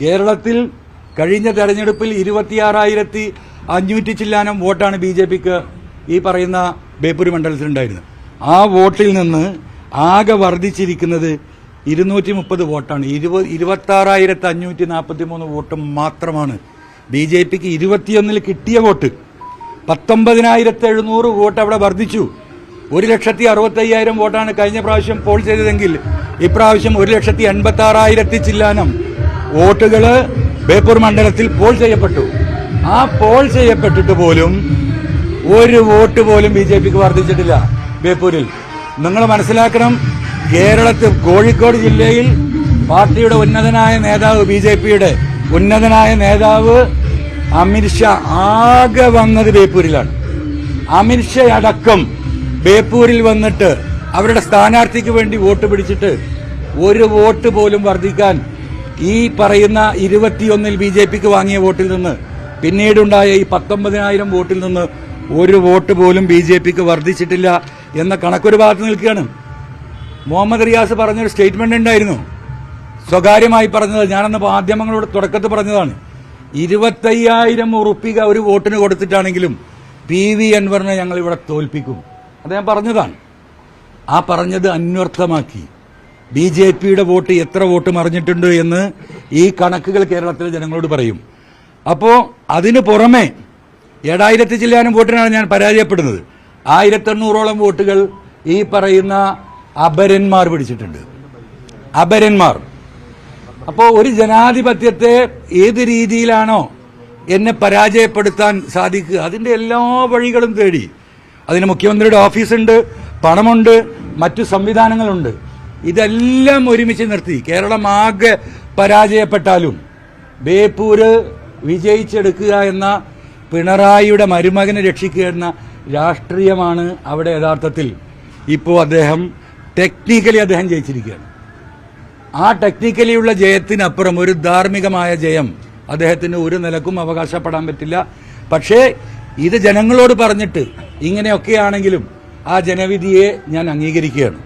കേരളത്തിൽ കഴിഞ്ഞ തെരഞ്ഞെടുപ്പിൽ 26,500 ചില്ലാനം വോട്ടാണ് BJPക്ക് ഈ പറയുന്ന ബേപ്പൂർ മണ്ഡലത്തിലുണ്ടായിരുന്നത്. ആ വോട്ടിൽ നിന്ന് ആകെ വർദ്ധിച്ചിരിക്കുന്നത് 230 വോട്ടാണ്. 26,543 വോട്ട് മാത്രമാണ് BJPക്ക് 21-ൽ കിട്ടിയ വോട്ട്. 19,700 വോട്ട് അവിടെ വർദ്ധിച്ചു. 1,65,000 വോട്ടാണ് കഴിഞ്ഞ പ്രാവശ്യം പോൾ ചെയ്തതെങ്കിൽ ഇപ്രാവശ്യം 1,86,000 ചില്ലാനം വോട്ടുകൾ ബേപ്പൂർ മണ്ഡലത്തിൽ പോൾ ചെയ്യപ്പെട്ടു. ആ പോൾ ചെയ്യപ്പെട്ടിട്ട് പോലും ഒരു വോട്ട് പോലും BJPക്ക് വർദ്ധിച്ചിട്ടില്ല ബേപ്പൂരിൽ. നിങ്ങൾ മനസ്സിലാക്കണം, കേരളത്തിൽ കോഴിക്കോട് ജില്ലയിൽ പാർട്ടിയുടെ ഉന്നതനായ നേതാവ്, BJPയുടെ ഉന്നതനായ നേതാവ് അമിത്ഷാ ആകെ വന്നത് ബേപ്പൂരിലാണ്. അമിത്ഷാ അടക്കം ബേപ്പൂരിൽ വന്നിട്ട് അവരുടെ സ്ഥാനാർത്ഥിക്ക് വേണ്ടി വോട്ട് പിടിച്ചിട്ട് ഒരു വോട്ട് പോലും വർദ്ധിക്കാൻ ഈ പറയുന്ന 21-ൽ BJPക്ക് വാങ്ങിയ വോട്ടിൽ നിന്ന് പിന്നീടുണ്ടായ ഈ 19,000 വോട്ടിൽ നിന്ന് ഒരു വോട്ട് പോലും BJPക്ക് വർദ്ധിച്ചിട്ടില്ല എന്ന കണക്കൊരു ഭാഗത്ത് നിൽക്കുകയാണ്. മുഹമ്മദ് റിയാസ് പറഞ്ഞൊരു സ്റ്റേറ്റ്മെന്റ് ഉണ്ടായിരുന്നു, സ്വകാര്യമായി പറഞ്ഞത്. ഞാനന്ന് മാധ്യമങ്ങളോട് തുടക്കത്തിൽ പറഞ്ഞതാണ്, 25,000 ഉറുപ്പിക ഒരു വോട്ടിന് കൊടുത്തിട്ടാണെങ്കിലും PV അൻവറിനെ ഞങ്ങൾ ഇവിടെ തോൽപ്പിക്കും. അദ്ദേഹം പറഞ്ഞതാണ്. ആ പറഞ്ഞത് അന്വർത്ഥമാക്കി BJPയുടെ വോട്ട് എത്ര വോട്ട് മറിഞ്ഞിട്ടുണ്ട് എന്ന് ഈ കണക്കുകൾ കേരളത്തിലെ ജനങ്ങളോട് പറയും. അപ്പോൾ അതിനു പുറമെ 7,000 ചില്ലാനം വോട്ടിനാണ് ഞാൻ പരാജയപ്പെടുന്നത്. 1,800ഓളം വോട്ടുകൾ ഈ പറയുന്ന അപരന്മാർ പിടിച്ചിട്ടുണ്ട്. അപരന്മാർ. അപ്പോൾ ഒരു ജനാധിപത്യത്തെ ഏത് രീതിയിലാണോ എന്നെ പരാജയപ്പെടുത്താൻ സാധിക്കുക, അതിന്റെ എല്ലാ വഴികളും തേടി. അതിന് മുഖ്യമന്ത്രിയുടെ ഓഫീസുണ്ട്, പണമുണ്ട്, മറ്റു സംവിധാനങ്ങളുണ്ട്. ഇതെല്ലാം ഒരുമിച്ച് നിർത്തി കേരളം ആകെ പരാജയപ്പെട്ടാലും ബേപ്പൂര് വിജയിച്ചെടുക്കുക എന്ന, പിണറായിയുടെ മരുമകനെ രക്ഷിക്കുക എന്ന രാഷ്ട്രീയമാണ് അവിടെ യഥാർത്ഥത്തിൽ ഇപ്പോൾ ടെക്നിക്കലി അദ്ദേഹം ജയിച്ചിരിക്കുകയാണ്. ആ ടെക്നിക്കലിയുള്ള ജയത്തിനപ്പുറം ഒരു ധാർമ്മികമായ ജയം അദ്ദേഹത്തിന് ഒരു നിലക്കും അവകാശപ്പെടാൻ പറ്റില്ല. പക്ഷേ ഇത് ജനങ്ങളോട് പറഞ്ഞിട്ട് ഇങ്ങനെയൊക്കെയാണെങ്കിലും ആ ജനവിധിയെ ഞാൻ അംഗീകരിക്കുകയാണ്.